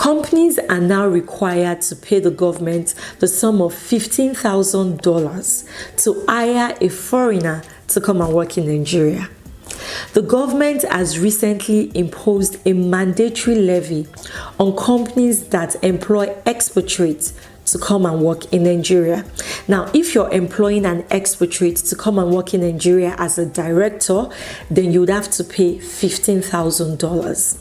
Companies are now required to pay the government the sum of $15,000 to hire a foreigner to come and work in Nigeria. The government has recently imposed a mandatory levy on companies that employ expatriates to come and work in Nigeria. Now, if you're employing an expatriate to come and work in Nigeria as a director, then you would have to pay $15,000.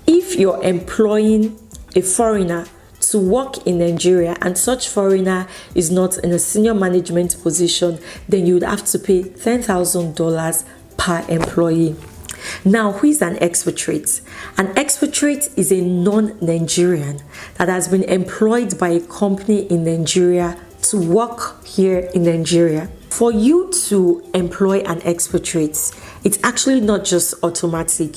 If you're employing a foreigner to work in Nigeria and such foreigner is not in a senior management position, then you would have to pay $10,000 per employee. Now, who is an expatriate? An expatriate is a non-Nigerian that has been employed by a company in Nigeria to work here in Nigeria. For you to employ an expatriate, it's actually not just automatic.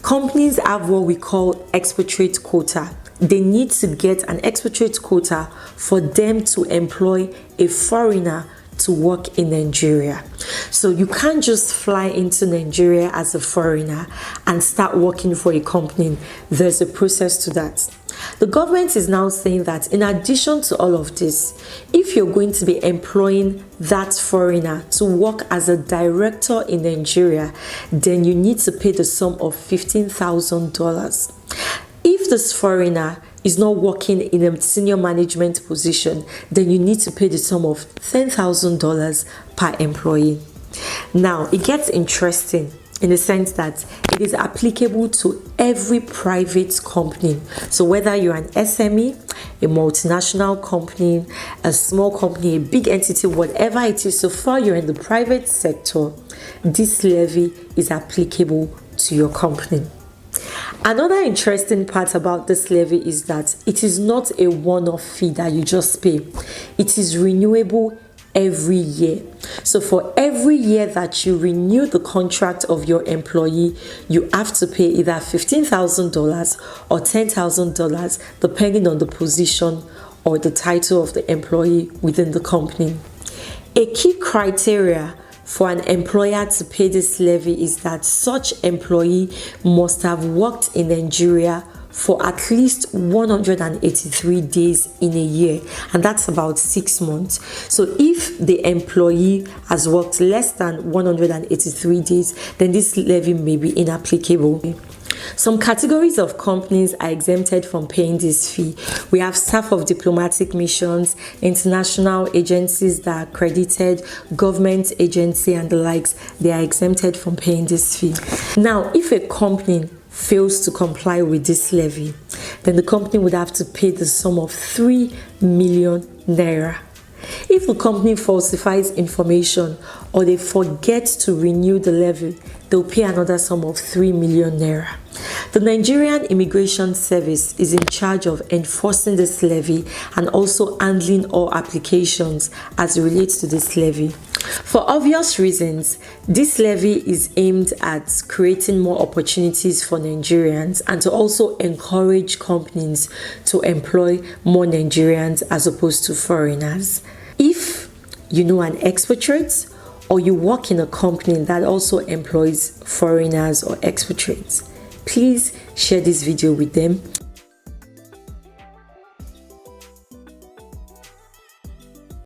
Companies have what we call expatriate quota. They need to get an expatriate quota for them to employ a foreigner to work in Nigeria. So you can't just fly into Nigeria as a foreigner and start working for a company. There's a process to that. The government is now saying that in addition to all of this, if you're going to be employing that foreigner to work as a director in Nigeria, then you need to pay the sum of $15,000. If this foreigner is not working in a senior management position, then you need to pay the sum of $10,000 per employee. Now, it gets interesting in the sense that it is applicable to every private company. So whether you're an SME, a multinational company, a small company, a big entity, whatever it is, so far you're in the private sector, this levy is applicable to your company. Another interesting part about this levy is that it is not a one-off fee that you just pay. It is renewable every year. So for every year that you renew the contract of your employee, you have to pay either $15,000 or $10,000 depending on the position or the title of the employee within the company. A key criteria for an employer to pay this levy is that such employee must have worked in Nigeria for at least 183 days in a year, and that's about 6 months. So if the employee has worked less than 183 days, then this levy may be inapplicable. Some categories of companies are exempted from paying this fee. We have staff of diplomatic missions, international agencies that are accredited, government agency and the likes. They are exempted from paying this fee. Now, if a company fails to comply with this levy, then the company would have to pay the sum of 3 million naira. If the company falsifies information or they forget to renew the levy, they'll pay another sum of 3 million naira. The Nigerian Immigration Service is in charge of enforcing this levy and also handling all applications as it relates to this levy. For obvious reasons, this levy is aimed at creating more opportunities for Nigerians and to also encourage companies to employ more Nigerians as opposed to foreigners. If you know an expatriate or you work in a company that also employs foreigners or expatriates, please share this video with them